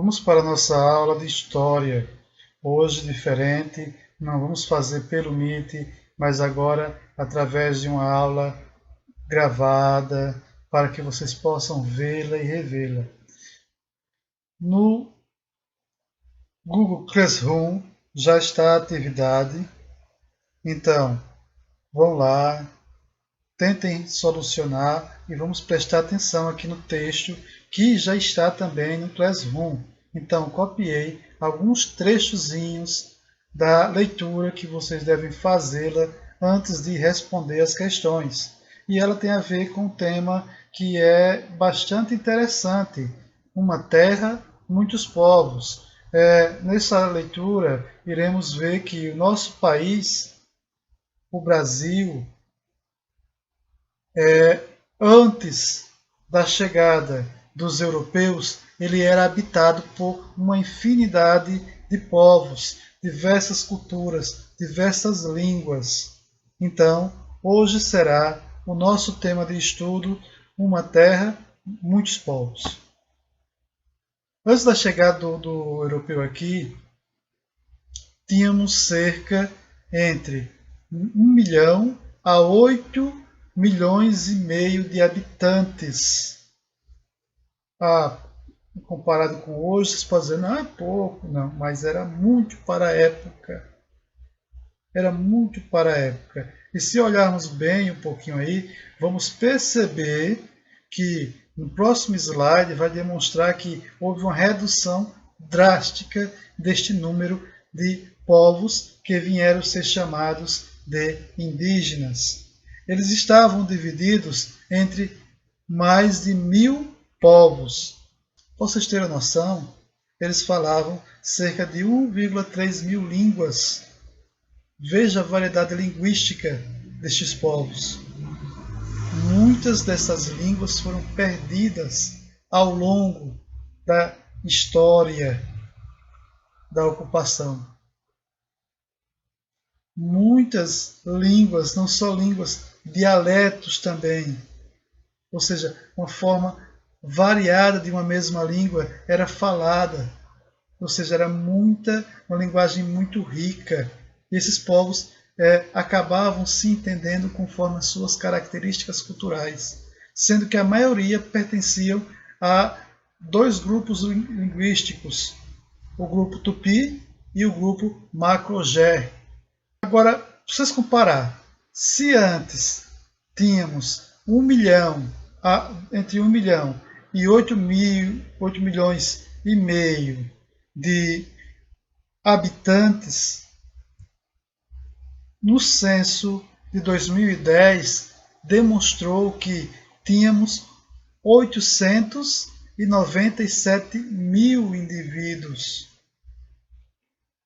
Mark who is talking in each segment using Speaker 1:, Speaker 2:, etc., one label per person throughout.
Speaker 1: Vamos para a nossa aula de História. Hoje, diferente, não vamos fazer pelo Meet, mas agora através de uma aula gravada, para que vocês possam vê-la e revê-la. No Google Classroom já está a atividade, então vão lá, tentem solucionar e vamos prestar atenção aqui no texto que já está também no Classroom. Então, copiei alguns trechozinhos da leitura que vocês devem fazê-la antes de responder as questões. E ela tem a ver com um tema que é bastante interessante. Uma terra, muitos povos. Nessa leitura, iremos ver que o nosso país, o Brasil, antes da chegada dos europeus, ele era habitado por uma infinidade de povos, diversas culturas, diversas línguas. Então, hoje será o nosso tema de estudo, uma terra, muitos povos. Antes da chegada do europeu aqui, tínhamos cerca entre 1 milhão a 8 milhões e meio de habitantes. Comparado com hoje, vocês podem dizer, não é pouco, não, mas era muito para a época. Era muito para a época. E se olharmos bem um pouquinho aí, vamos perceber que no próximo slide vai demonstrar que houve uma redução drástica deste número de povos que vieram ser chamados de indígenas. Eles estavam divididos entre mais de 1000 povos. Para vocês terem noção, eles falavam cerca de 1,3 mil línguas. Veja a variedade linguística destes povos. Muitas dessas línguas foram perdidas ao longo da história da ocupação. Muitas línguas, não só línguas, dialetos também, ou seja, uma forma variada de uma mesma língua era falada, ou seja, era uma linguagem muito rica. E esses povos acabavam se entendendo conforme as suas características culturais, sendo que a maioria pertenciam a dois grupos linguísticos, o grupo Tupi e o grupo Macro-Ger. Agora, para vocês comparar, se antes tínhamos entre 1 milhão e 8 milhões e meio de habitantes, no censo de 2010 demonstrou que tínhamos 897 mil indivíduos.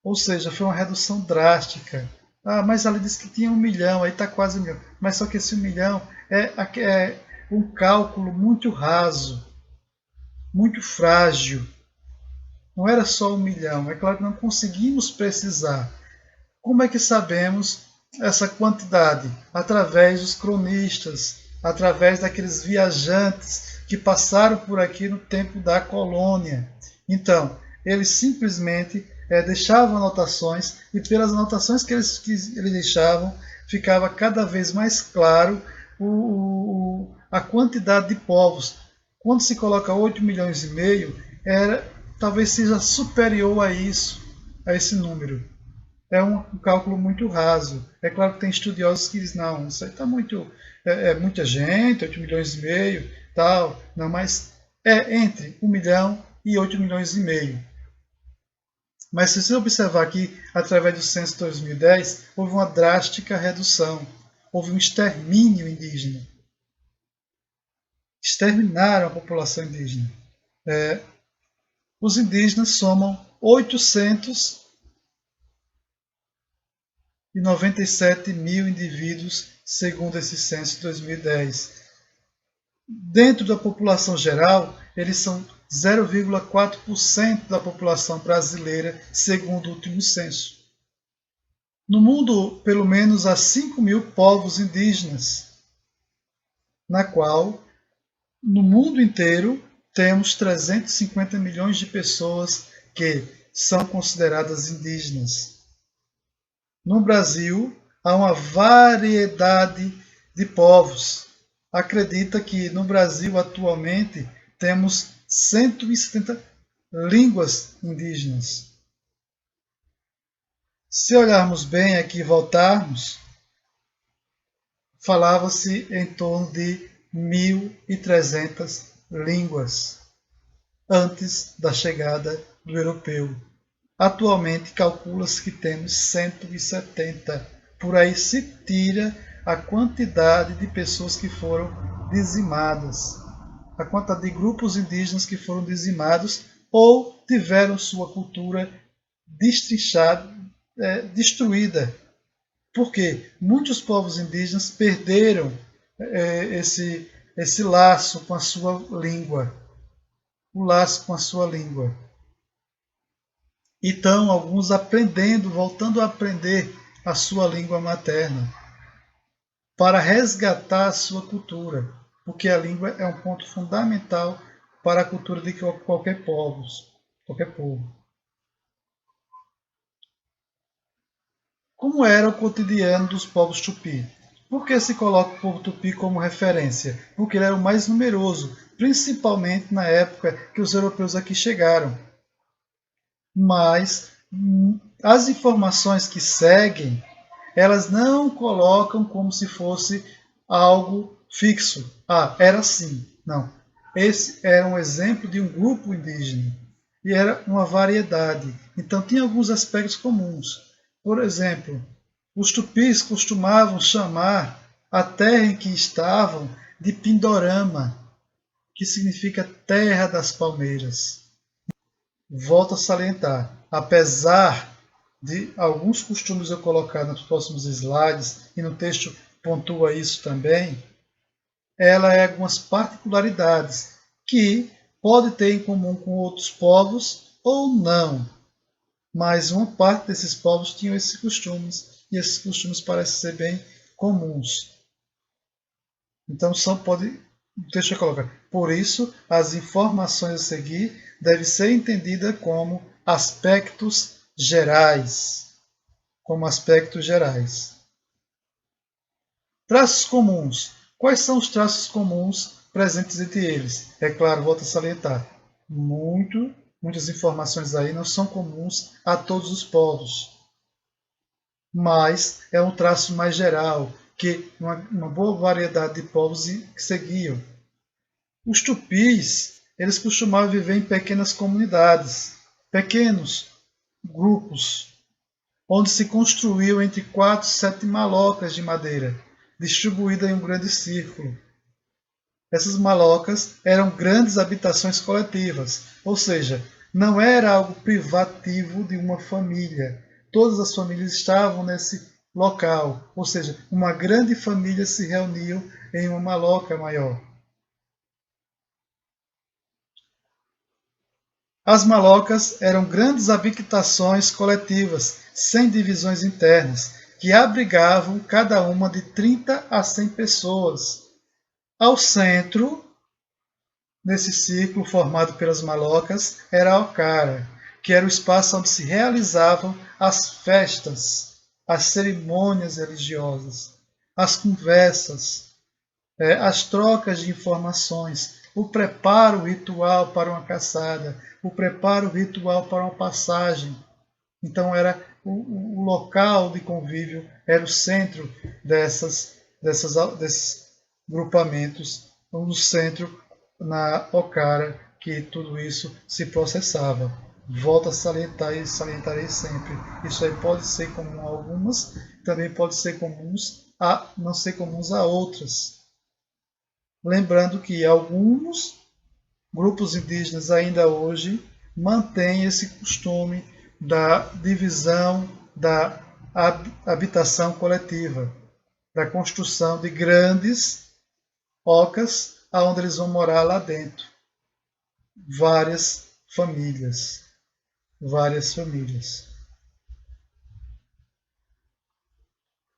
Speaker 1: Ou seja, foi uma redução drástica. Mas ela disse que tinha 1 milhão, aí está quase 1 milhão. Mas só que esse 1 milhão é um cálculo muito raso, muito frágil. Não era só 1 milhão, é claro que não conseguimos precisar. Como é que sabemos essa quantidade? Através dos cronistas, através daqueles viajantes que passaram por aqui no tempo da colônia. Então, eles simplesmente deixavam anotações, e pelas anotações que eles deixavam, ficava cada vez mais claro a quantidade de povos. Quando se coloca 8 milhões e meio, talvez seja superior a esse número. É um cálculo muito raso. É claro que tem estudiosos que dizem, não, isso aí está muito... muita gente, 8 milhões e meio, tal. Não, mas é entre 1 milhão e 8 milhões e meio. Mas se você observar aqui, através do censo de 2010, houve uma drástica redução. Houve um extermínio indígena. Exterminaram a população indígena. Os indígenas somam 897 mil indivíduos, segundo esse censo de 2010. Dentro da população geral, eles são 0,4% da população brasileira, segundo o último censo. No mundo, pelo menos há 5 mil povos indígenas, na qual, no mundo inteiro, temos 350 milhões de pessoas que são consideradas indígenas. No Brasil, há uma variedade de povos. Acredita que no Brasil, atualmente, temos 170 línguas indígenas. Se olharmos bem aqui e voltarmos, falava-se em torno de 1.300 línguas antes da chegada do europeu. Atualmente calcula-se que temos 170. Por aí se tira a quantidade de pessoas que foram dizimadas, a quantidade de grupos indígenas que foram dizimados ou tiveram sua cultura destruída. Porque muitos povos indígenas perderam esse laço com a sua língua. O laço com a sua língua. Então, alguns voltando a aprender a sua língua materna, para resgatar a sua cultura, porque a língua é um ponto fundamental para a cultura de qualquer povo. Como era o cotidiano dos povos tupi? Por que se coloca o povo tupi como referência? Porque ele era o mais numeroso, principalmente na época que os europeus aqui chegaram. Mas as informações que seguem, elas não colocam como se fosse algo fixo. Ah, era assim. Não. Esse era um exemplo de um grupo indígena. E era uma variedade. Então tinha alguns aspectos comuns. Por exemplo, os tupis costumavam chamar a terra em que estavam de Pindorama, que significa terra das palmeiras. Volto a salientar, apesar de alguns costumes eu colocar nos próximos slides, e no texto pontua isso também, ela é algumas particularidades que pode ter em comum com outros povos ou não. Mas uma parte desses povos tinham esses costumes, e esses costumes parecem ser bem comuns. Então, deixa eu colocar. Por isso, as informações a seguir devem ser entendidas como aspectos gerais. Traços comuns. Quais são os traços comuns presentes entre eles? É claro, volto a salientar. Muitas informações aí não são comuns a todos os povos. Mas é um traço mais geral, que uma boa variedade de povos seguiam. Os tupis, eles costumavam viver em pequenas comunidades, pequenos grupos, onde se construíam entre 4 e 7 malocas de madeira, distribuídas em um grande círculo. Essas malocas eram grandes habitações coletivas, ou seja, não era algo privativo de uma família. Todas as famílias estavam nesse local, ou seja, uma grande família se reuniu em uma maloca maior. As malocas eram grandes habitações coletivas, sem divisões internas, que abrigavam cada uma de 30 a 100 pessoas. Ao centro, nesse círculo formado pelas malocas, era a ocara, que era o espaço onde se realizavam as festas, as cerimônias religiosas, as conversas, as trocas de informações, o preparo ritual para uma caçada, o preparo ritual para uma passagem. Então era o local de convívio, era o centro desses grupamentos, no centro, na ocara, que tudo isso se processava. Volto a salientar e salientarei sempre. Isso aí pode ser comum a algumas, também pode ser comuns a não ser comuns a outras. Lembrando que alguns grupos indígenas ainda hoje mantêm esse costume da divisão da habitação coletiva, da construção de grandes ocas onde eles vão morar lá dentro. Várias famílias.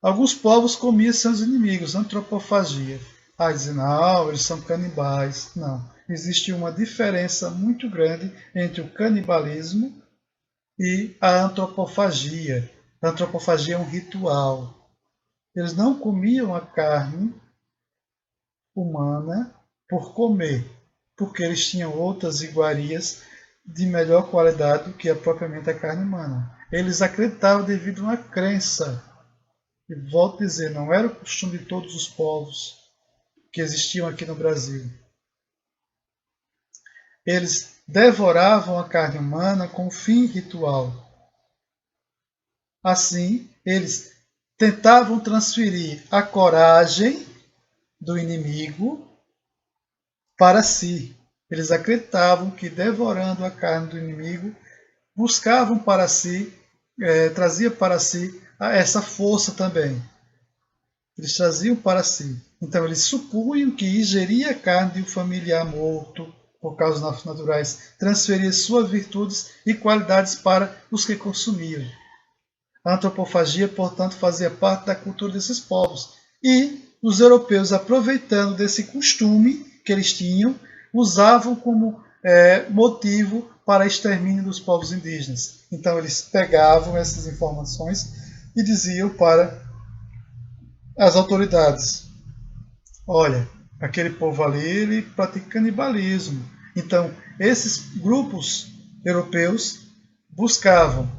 Speaker 1: Alguns povos comiam seus inimigos, antropofagia. Dizem, não, eles são canibais. Não, existe uma diferença muito grande entre o canibalismo e a antropofagia. A antropofagia é um ritual. Eles não comiam a carne humana por comer, porque eles tinham outras iguarias de melhor qualidade do que propriamente a carne humana. Eles acreditavam devido a uma crença. E volto a dizer, não era o costume de todos os povos que existiam aqui no Brasil. Eles devoravam a carne humana com fim ritual. Assim, eles tentavam transferir a coragem do inimigo para si. Eles acreditavam que devorando a carne do inimigo, buscavam para si, trazia para si essa força também. Eles traziam para si. Então eles supunham que ingerir a carne de um familiar morto, por causas naturais, transferia suas virtudes e qualidades para os que consumiam. A antropofagia, portanto, fazia parte da cultura desses povos. E os europeus, aproveitando desse costume que eles tinham, usavam como motivo para extermínio dos povos indígenas. Então eles pegavam essas informações e diziam para as autoridades: olha, aquele povo ali ele pratica canibalismo. Então esses grupos europeus buscavam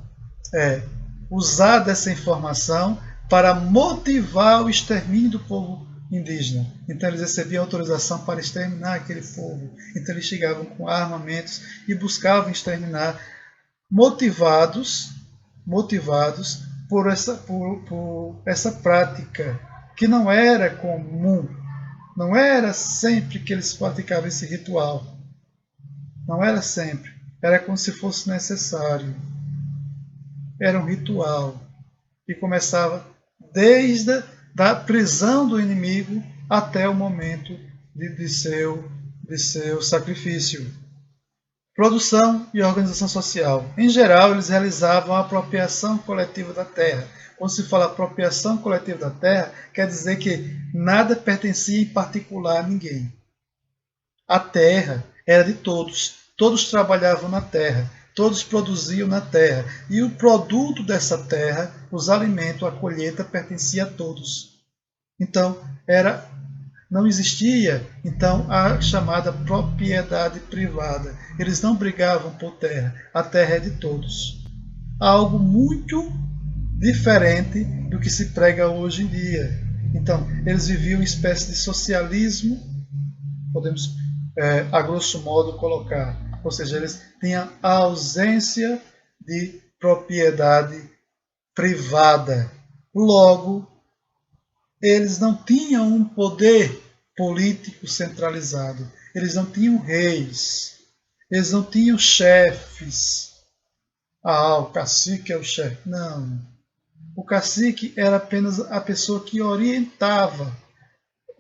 Speaker 1: usar dessa informação para motivar o extermínio do povo indígena. Então eles recebiam autorização para exterminar aquele povo. Então eles chegavam com armamentos e buscavam exterminar, motivados por essa prática que não era comum. Não era sempre que eles praticavam esse ritual. Não era sempre. Era como se fosse necessário. Era um ritual que começava desde a prisão do inimigo até o momento de seu sacrifício. Produção e organização social. Em geral, eles realizavam a apropriação coletiva da terra. Quando se fala apropriação coletiva da terra, quer dizer que nada pertencia em particular a ninguém. A terra era de todos. Todos trabalhavam na terra. Todos produziam na terra. E o produto dessa terra, os alimentos, a colheita, pertencia a todos. Então, não existia então a chamada propriedade privada. Eles não brigavam por terra. A terra é de todos. Algo muito diferente do que se prega hoje em dia. Então, eles viviam uma espécie de socialismo, podemos a grosso modo colocar. Ou seja, eles tinham a ausência de propriedade privada. Logo, eles não tinham um poder político centralizado. Eles não tinham reis. Eles não tinham chefes. O cacique é o chefe. Não. O cacique era apenas a pessoa que orientava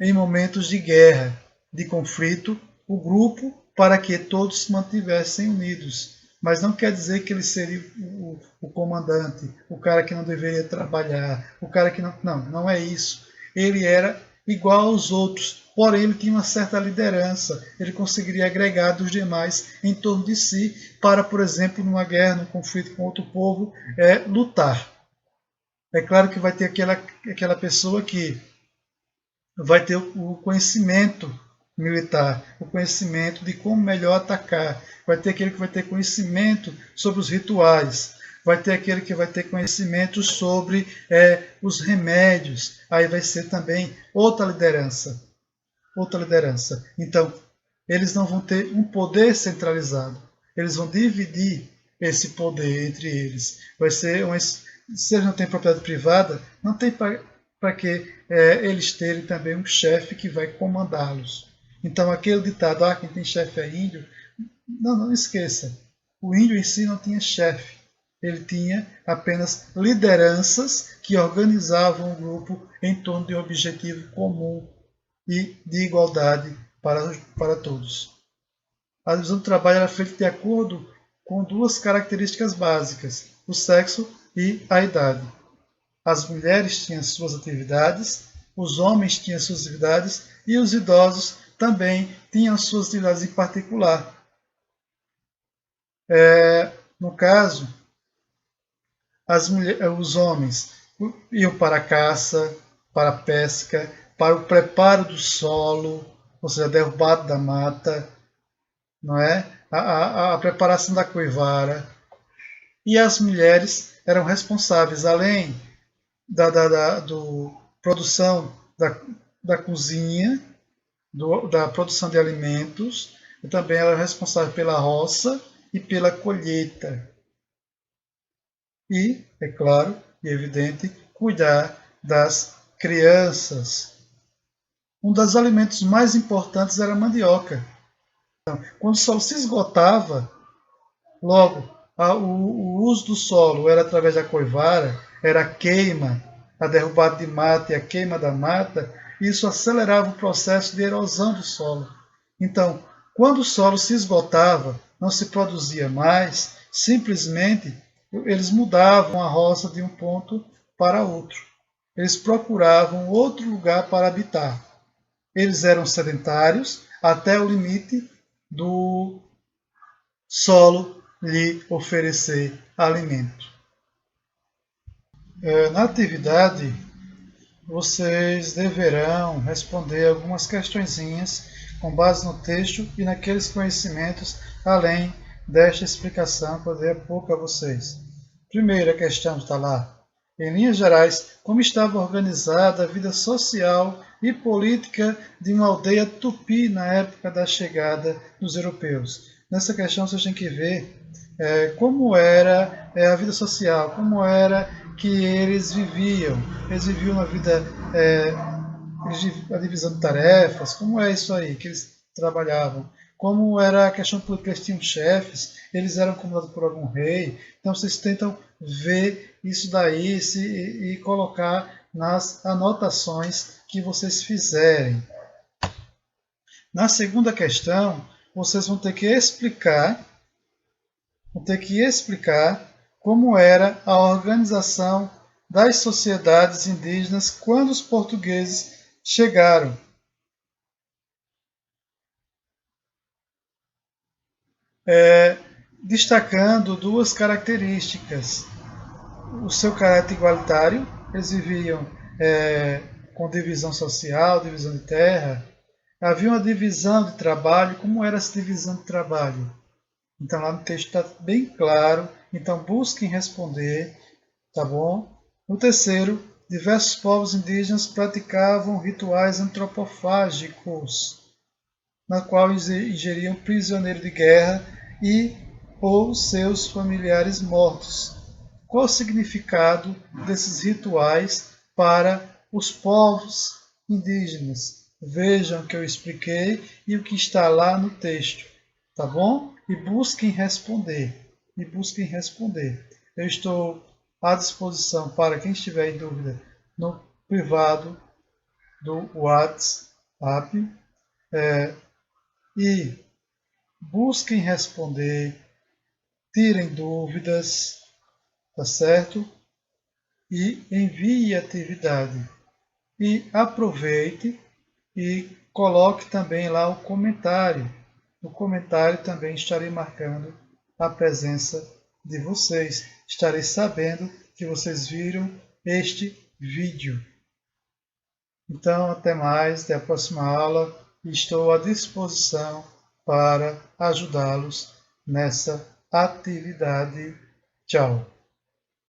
Speaker 1: em momentos de guerra, de conflito, o grupo para que todos se mantivessem unidos. Mas não quer dizer que ele seria o comandante, o cara que não deveria trabalhar, o cara que não... Não é isso. Ele era igual aos outros, porém ele tinha uma certa liderança. Ele conseguiria agregar dos demais em torno de si para, por exemplo, numa guerra, num conflito com outro povo, lutar. É claro que vai ter aquela pessoa que vai ter o conhecimento militar, o conhecimento de como melhor atacar. Vai ter aquele que vai ter conhecimento sobre os rituais. Vai ter aquele que vai ter conhecimento sobre os remédios. Aí vai ser também outra liderança. Então, eles não vão ter um poder centralizado. Eles vão dividir esse poder entre eles. Vai ser se eles não têm propriedade privada, não tem para que eles terem também um chefe que vai comandá-los. Então, aquele ditado, quem tem chefe é índio, não esqueça. O índio em si não tinha chefe. Ele tinha apenas lideranças que organizavam o grupo em torno de um objetivo comum e de igualdade para todos. A divisão do trabalho era feita de acordo com duas características básicas: o sexo e a idade. As mulheres tinham suas atividades, os homens tinham suas atividades e os idosos também tinham suas atividades em particular. No caso, os homens iam para a caça, para a pesca, para o preparo do solo, ou seja, derrubado da mata, não é? A preparação da coivara. E as mulheres eram responsáveis, além da produção da cozinha, da produção de alimentos, e também eram responsáveis pela roça e pela colheita. E, é claro e evidente, cuidar das crianças. Um dos alimentos mais importantes era a mandioca. Então, quando o solo se esgotava, logo o uso do solo era através da coivara, era a queima, a derrubada de mata e a queima da mata, isso acelerava o processo de erosão do solo. Então, quando o solo se esgotava, não se produzia mais, simplesmente eles mudavam a roça de um ponto para outro. Eles procuravam outro lugar para habitar. Eles eram sedentários até o limite do solo lhe oferecer alimento. Na atividade, vocês deverão responder algumas questõezinhas com base no texto e naqueles conhecimentos, além desta explicação que eu dei há pouco a vocês. Primeira questão está lá. Em linhas gerais, como estava organizada a vida social e política de uma aldeia tupi na época da chegada dos europeus? Nessa questão vocês têm que ver como era a vida social, como era que eles viviam. Eles viviam uma vida, a divisão de tarefas, como é isso aí que eles trabalhavam. Como era a questão política, eles tinham chefes, eles eram comandados por algum rei. Então vocês tentam ver isso daí e colocar nas anotações que vocês fizerem. Na segunda questão, vocês vão ter que explicar como era a organização das sociedades indígenas quando os portugueses chegaram. Destacando duas características. O seu caráter igualitário, eles viviam com divisão social, divisão de terra. Havia uma divisão de trabalho. Como era essa divisão de trabalho? Então lá no texto está bem claro. Então busquem responder, tá bom? No terceiro, diversos povos indígenas praticavam rituais antropofágicos, na qual ingeriam prisioneiros de guerra ou seus familiares mortos. Qual o significado desses rituais para os povos indígenas? Vejam o que eu expliquei e o que está lá no texto, tá bom? E busquem responder. Eu estou à disposição para quem estiver em dúvida no privado do WhatsApp. E busquem responder, tirem dúvidas, tá certo? E envie a atividade. E aproveite e coloque também lá o comentário. No comentário também estarei marcando a presença de vocês. Estarei sabendo que vocês viram este vídeo. Então, até mais, até a próxima aula. Estou à disposição para ajudá-los nessa atividade. Tchau!